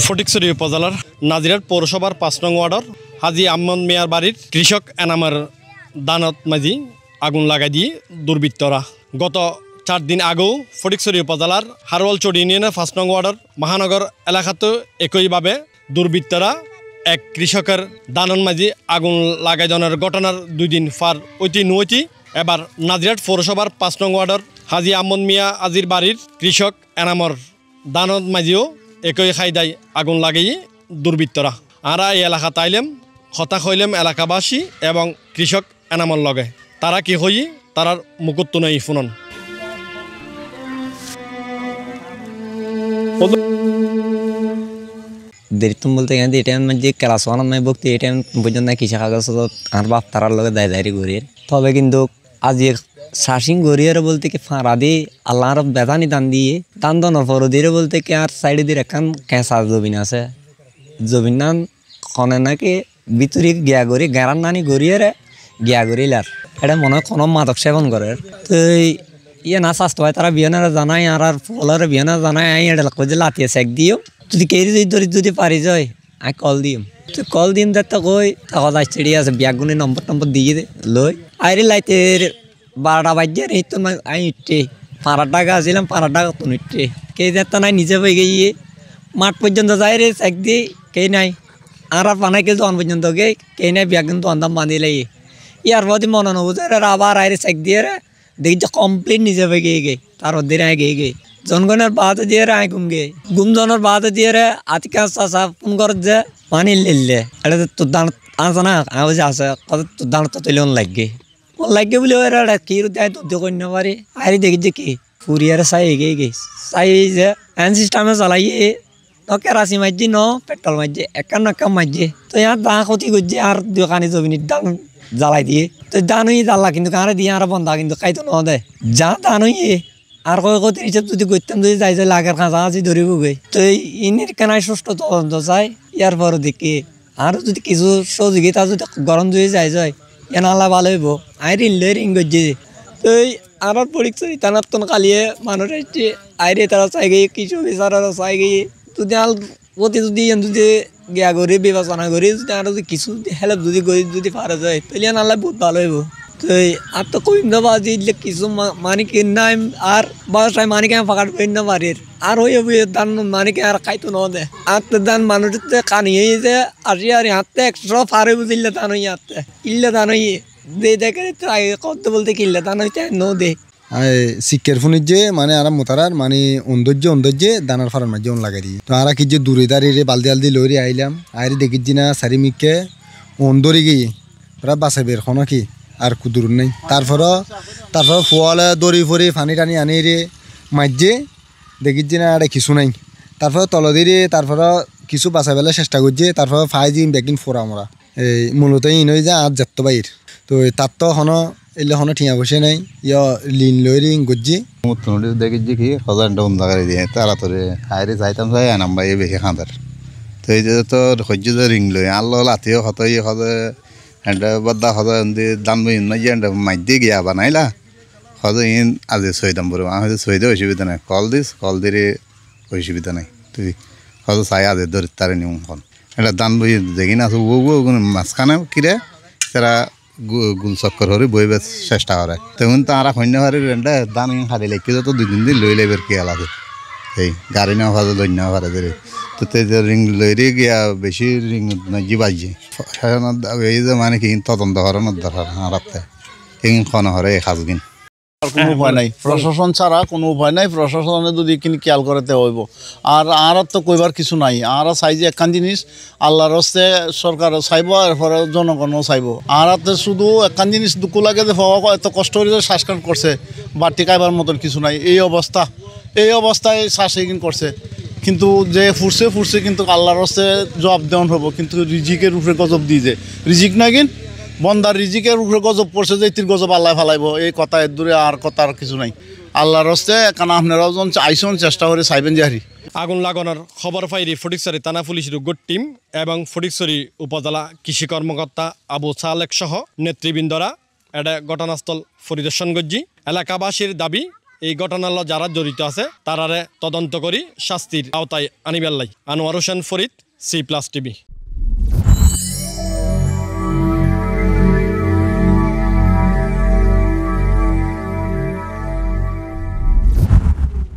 ফটিকছড়ি উপজেলার নাজিরাট পৌরসভার ৫ নং ওয়ার্ডের হাজি আহমদ মিয়ার বাড়ির কৃষক এনামের দানত মাঝি আগুন লাগাই দিয়ে দুর্বৃত্তরা গত ৪ দিন আগেও ফটিকছড়ি উপজেলার হারওয়ালচড়ি ইউনিয়নের ৫ নং ওয়ার্ডের মহানগর এলাকাতে একইভাবে দুর্বৃত্তরা এক কৃষকের দানন মাঝি আগুন লাগাই দেওয়ার ঘটনার ২ দিন পার নইতি এবার নাজিরাট পৌরসভার ৫ নং ওয়ার্ডের হাজি আহমদ মিয়া আজির বাড়ির কৃষক এনামর দানত মাঝিও একই খাইদায় আগুন লাগাই দুর্বৃত্তরা। আরা এই এলাকা তাইলেম হতাশ হইলেম এলাকাবাসী এবং কৃষক এনামর লগে তারা কি হই তারার মুকুত্ত নেই ফুনন। দেরিতুম বলতে গেলে এই টাইম যে ক্লাস ওয়ান আমি ভক্তি এই টাইম পর্যন্ত কৃষি কাগজ আর বাপ তারার লগে দায় দায়রি করিয়ে তবে কিন্তু আজি শাসিং গড়িয়ে বলতে কি ফাঁড়া দিয়ে আল্লাহর বেদানি দান দিয়ে দান দনের পর দিয়ে বলতে কি আর সাইডে দিয়ে এখন কেঁচা জবিন আছে জবিন নান খনে নাকি ভিতরে গিয়া গড়ি গেরান নানি গড়িয়ে গিয়া গড়িলার এটা মনে হয় কোনো মাদক সেবন করে তো ইয়ে না স্বাস্থ্য হয় তারা বিয়ানারা জানাই আর ফলের বিয়ানা জানাই আই এটা যে লাতিয়ে চেক দিও যদি কেরি যদি পারি যায় আমি কল দিম তুই কল দিম দেখতে কই কাগজ আসছে আছে ব্যাগগুনি নম্বর দিয়ে লই আইরে লাইতে 12টা বাজে এই তো আমি ইটে 5 টাকা আসছিলাম 5 টাকা তো ইটে কে যেত নাই নিজে হয়ে গিয়ে মাঠ পর্যন্ত যাই রে চেক দিয়ে কে নাই আর পানাই কে তখন পর্যন্ত গে কে নাই ব্যাগ কিন্তু অন্দাম বাঁধি লাগে ইয়ার প্রতি মনে নবুঝে আবার আইরে চেক দিয়ে রে দেখি যে কমপ্লিট নিজে হয়ে গিয়ে তার অধীরে আয় গিয়ে জনগণের বাদ দিয়ে রে আয় গুম জনের বাদ দিয়ে রে আজকে চাষা ফোন কর যে পানি লিললে এটা তোর দাঁড় আছে না আমি যে আছে কত তোর দাঁড় তো তুলে লাগে লাগে বলে ওরা কি দেয় তো কন্যা পারি আরে দেখি যে কি ফুরিয়ারে চাই এগিয়ে গে চাই যে হ্যান্ড সিস্টেমে চালাইয়ে ন কেরাসি মারছি ন পেট্রোল মারছে একান মারছে তো ইয়ার দা ক্ষতি করছে আর দোকানে জমিনির দান জ্বালাই দিয়ে তো দানুই জ্বালা কিন্তু কারে দিয়ে আর বন্ধা কিন্তু খাইতো ন দে যা দানুই আর কত হিসাব যদি করতাম যদি যাই যাই লাগার কাঁচা আছি ধরিব গে তো ইনির কেনাই সুস্থ তদন্ত চাই ইয়ার পরও দেখি আর যদি কিছু সহযোগিতা যদি গরম যদি যায় এনালা ভালো হইব আইরে রিং করছে তো আর পরীক্ষা টানার তো কালিয়ে মানুষ আসছে আইরে তারা চাই গিয়ে কিছু বিচারারা চাই গিয়ে যদি আল প্রতি যদি গিয়া করি বিবেচনা করি যদি আর যদি কিছু হেল্প যদি পারা যায় তাহলে এনালা বহুত ভালো হইব তো আর তো কইম না বাজি কিছু মানে কিনাই আর বাসায় মানিকে ফাঁকাট করি না বাড়ির আর হয়ে দান মানিকে আর খাইতো ন দে আর তো দান মানুষতে কানিয়ে যে আসি আর হাতে 100 পারে বুঝিলে দান হই হাতে ইল্লে দান হই দে দেখে কত বলতে কিল্লে দান হইতে ন দে শিক্ষার ফোনের যে মানে আর মোতারার মানে অন্দর্য দানার ফারার মাঝে লাগাই দিই তো আর কি যে দূরে দাঁড়িয়ে বালদি আলদি লরি আইলাম আইরে দেখিছি না সারিমিকে অন্দরে গিয়ে ওরা বাসে বের খন কি আর কুদুর নেই তারপর ফোয়ালে দড়ি ফরি পানি টানি আনি রে মাঝে দেখিছি না আর কিছু নাই তারপর তল দিয়ে তারপর কিছু বাঁচা বেলা চেষ্টা করছে তারপর ফাইজি ব্যাগিন ফোরা মরা এই মূলত ইন হয়ে যায় আর যাত্ত বাইর তো তার তো হনো এলে হনো ঠিয়া বসে নাই ইয় লিন লই রিং গজ্জি দেখেছি কি হজারটা বন্ধ করে দিয়ে তারা তোরে খাইরে যাইতাম যাই আনাম ভাই বেশি খাঁদার তো এই যে তো সহ্য যে রিং লই আল্লাহ লাতিও হতই হতে হ্যান্ড বদ্দা হতে দাম না যে মাইদি গিয়া বানাইলা হতে ইন আজ ছয় দাম পড়বো আমি হয়তো ছয়দে অসুবিধা নাই কল দিয়ে অসুবিধা নাই তুই হয়তো চাই আজ ধরে তারে নিয়ম হন এটা দান বই দেখি না মাঝখানে কিরে তারা গুল চক্কর হরে বইবে চেষ্টা করে তখন তারা সৈন্য হারে রেন্ডা দান হারি লাগি তো 2-3 দিন লই লাইবার কি আলাদা এই গাড়ি নেওয়া ভালো লই নেওয়া পারে ধরে তো রিং লইরে গিয়া বেশি রিং নাজি বাজছে এই যে মানে কি তদন্ত হরানোর দরকার হারাতে এই খন হরে সাজগিন কোনো উপায় নাই প্রশাসন ছাড়া কোনো উপায় নাই প্রশাসনে যদি কিনি খেয়াল করতে হইব আর তো কইবার কিছু নাই আর চাই যে একখান জিনিস আল্লাহর হস্তে সরকার চাইব এরপরে জনগণও চাইব আর শুধু একখান জিনিস দুঃখ লাগে যে পাওয়া এত কষ্ট করে শ্বাসকান করছে বাড়তি খাইবার মতন কিছু নাই এই অবস্থায় শ্বাস এগিন করছে কিন্তু যে ফুরছে কিন্তু আল্লাহর হস্তে জবাব দেওয়ান হবো কিন্তু রিজিকের উপরে গজব দিয়ে যে রিজিক না কিন বন্দার রিজিকের উপরে গজব পড়ছে যে তীর গজব আল্লাহ ফেলাইব এই কথা এর দূরে আর কথার কিছু নাই আল্লাহর হস্তে কারণ আপনারাও যখন আইসন চেষ্টা করে চাইবেন যে হারি আগুন লাগানোর খবর পাইরি ফটিকছড়ি থানা পুলিশের উগ্র টিম এবং ফটিকছড়ি উপজেলা কৃষি কর্মকর্তা আবু সালেক সহ নেতৃবৃন্দরা এটা ঘটনাস্থল পরিদর্শন করছি এলাকাবাসীর দাবি এই ঘটনার যারা জড়িত আছে তারারে তদন্ত করি শাস্তির আওতায় আনিবার লাই। Anwar Hossain Farid, C+ TV।